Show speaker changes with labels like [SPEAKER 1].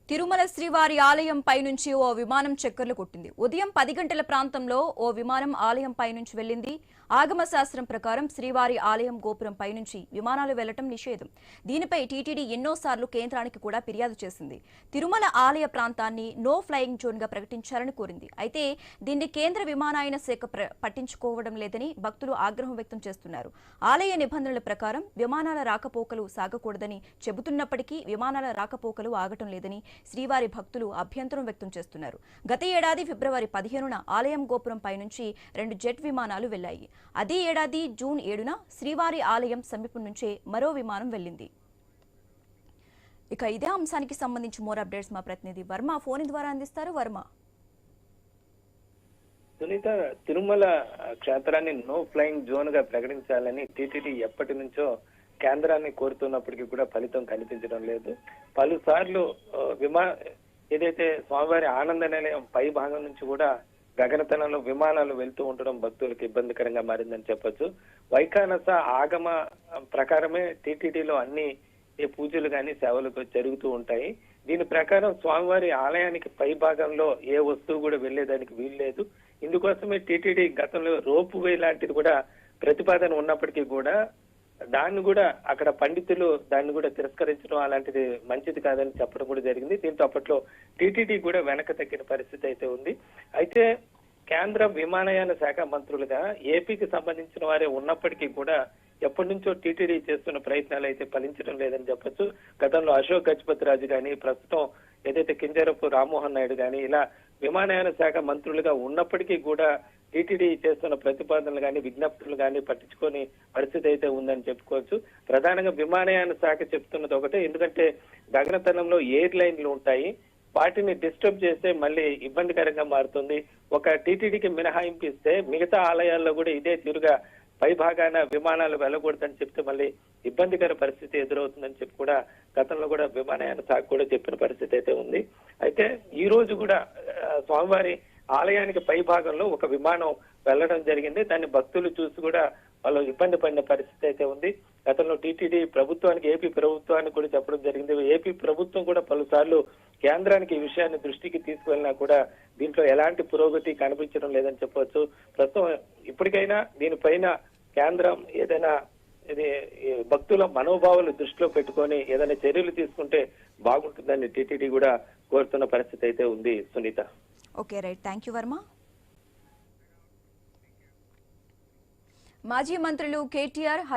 [SPEAKER 1] తిరుమల శ్రీవారి ఆలయం పైనుంచి ఓ విమానం చక్కర్లు కొట్టింది. ఉదయం 10 గంటల ప్రాంతంలో ఓ విమానం ఆలయం పైనుంచి వెళ్లింది. ఆగమ శాస్త్రం ప్రకారం శ్రీవారి ఆలయం గోపురం పైనుంచి విమానాలు వెళ్లటం నిషేధం. దీనిపై టీటీడీ ఎన్నోసార్లు కేంద్రానికి కూడా ఫిర్యాదు చేసింది. తిరుమల ఆలయ ప్రాంతాన్ని నో ఫ్లయింగ్ జోన్ గా ప్రకటించాలని కోరింది. అయితే దీన్ని కేంద్ర విమానయాన శాఖ పట్టించుకోవడం లేదని భక్తులు ఆగ్రహం వ్యక్తం చేస్తున్నారు. ఆలయ నిబంధనల ప్రకారం విమానాల రాకపోకలు సాగకూడదని చెబుతున్నప్పటికీ విమానాల రాకపోకలు ఆగటం లేదని శ్రీవారి భక్తులు అభ్యంతరం వ్యక్తం చేస్తున్నారు. గత ఏడాది ఫిబ్రవరి 15న ఆలయం గోపురం పైనుంచి 2 జెట్ విమానాలు వెళ్లాయి. అదే ఏడాది జూన్ 7న శ్రీవారి ఆలయం సమీపం నుంచే మరో విమానం వెళ్లింది. ఇక ఇదే అంశానికి సంబంధించి మోర్ అప్డేట్స్ మా ప్రతినిధి వర్మ ఫోన్ ద్వారా అందిస్తారు. వర్మ,
[SPEAKER 2] సునీత, తిరుమల క్షేత్రాన్ని నో ఫ్లయింగ్ జోన్ గా ప్రకటించాలని టీటీడీ ఎప్పటి నుంచో కేంద్రాన్ని కోరుతున్నప్పటికీ కూడా ఫలితం కనిపించడం లేదు. పలుసార్లు ఏదైతే స్వామివారి ఆనంద నిలయం పై భాగం నుంచి కూడా గగనతలంలో విమానాలు వెళ్తూ ఉండడం భక్తులకు ఇబ్బందికరంగా మారిందని చెప్పొచ్చు. వైఖానస ఆగమ ప్రకారమే టీటీడీలో అన్ని పూజలు కానీ సేవలు జరుగుతూ ఉంటాయి. దీని ప్రకారం స్వామివారి ఆలయానికి పై భాగంలో ఏ వస్తువు కూడా వెళ్లేదానికి వీల్లేదు. ఇందుకోసమే టీటీడీ గతంలో రోపు వే లాంటిది కూడా ప్రతిపాదన ఉన్నప్పటికీ కూడా దాన్ని కూడా అక్కడ పండితులు దాన్ని కూడా తిరస్కరించడం అలాంటిది మంచిది కాదని చెప్పడం కూడా జరిగింది. దీంతో అప్పట్లో టీటీడీ కూడా వెనక తగ్గిన పరిస్థితి అయితే ఉంది. అయితే కేంద్ర విమానయాన శాఖ మంత్రులుగా ఏపీకి సంబంధించిన వారే ఉన్నప్పటికీ కూడా ఎప్పటి నుంచో టీటీడీ చేస్తున్న ప్రయత్నాలు అయితే ఫలించడం లేదని చెప్పొచ్చు. గతంలో అశోక్ గజపతి రాజు గాని, ప్రస్తుతం ఏదైతే కింజరపు రామ్మోహన్ నాయుడు గాని ఇలా విమానయాన శాఖ మంత్రులుగా ఉన్నప్పటికీ కూడా టీటీడీ చేస్తున్న ప్రతిపాదనలు కానీ విజ్ఞప్తులు కానీ పట్టించుకొని పరిస్థితి అయితే ఉందని చెప్పుకోవచ్చు. ప్రధానంగా విమానయాన శాఖ చెప్తున్నది ఒకటే, ఎందుకంటే గగనతలంలో ఎయిర్ లైన్లు ఉంటాయి, వాటిని డిస్టర్బ్ చేస్తే మళ్ళీ ఇబ్బందికరంగా మారుతుంది. ఒక టీటీడీకి మినహాయింపు ఇస్తే మిగతా ఆలయాల్లో కూడా ఇదే తీరుగా పై భాగాన విమానాలు వెళ్ళకూడదని చెప్తే మళ్ళీ ఇబ్బందికర పరిస్థితి ఎదురవుతుందని చెప్పి కూడా గతంలో కూడా విమానయాన శాఖ కూడా చెప్పిన పరిస్థితి అయితే ఉంది. అయితే ఈ రోజు కూడా స్వామివారి ఆలయానికి పై భాగంలో ఒక విమానం వెళ్లడం జరిగింది. దాన్ని భక్తులు చూసి కూడా వాళ్ళు ఇబ్బంది పడిన పరిస్థితి అయితే ఉంది. గతంలో టీటీడీ ప్రభుత్వానికి, ఏపీ ప్రభుత్వానికి కూడా చెప్పడం జరిగింది. ఏపీ ప్రభుత్వం కూడా పలుసార్లు కేంద్రానికి ఈ విషయాన్ని దృష్టికి తీసుకువెళ్ళినా కూడా దీంట్లో ఎలాంటి పురోగతి కనిపించడం లేదని చెప్పవచ్చు. ప్రస్తుతం ఇప్పటికైనా దీనిపైన కేంద్రం ఏదైనా ఇది భక్తుల మనోభావాలు దృష్టిలో పెట్టుకొని ఏదైనా చర్యలు తీసుకుంటే బాగుంటుందని టీటీడీ కూడా కోరుతున్న పరిస్థితి అయితే ఉంది. Sunitha,
[SPEAKER 1] okay, right, thank you Varma. మాజీ మంత్రులు కేటీఆర్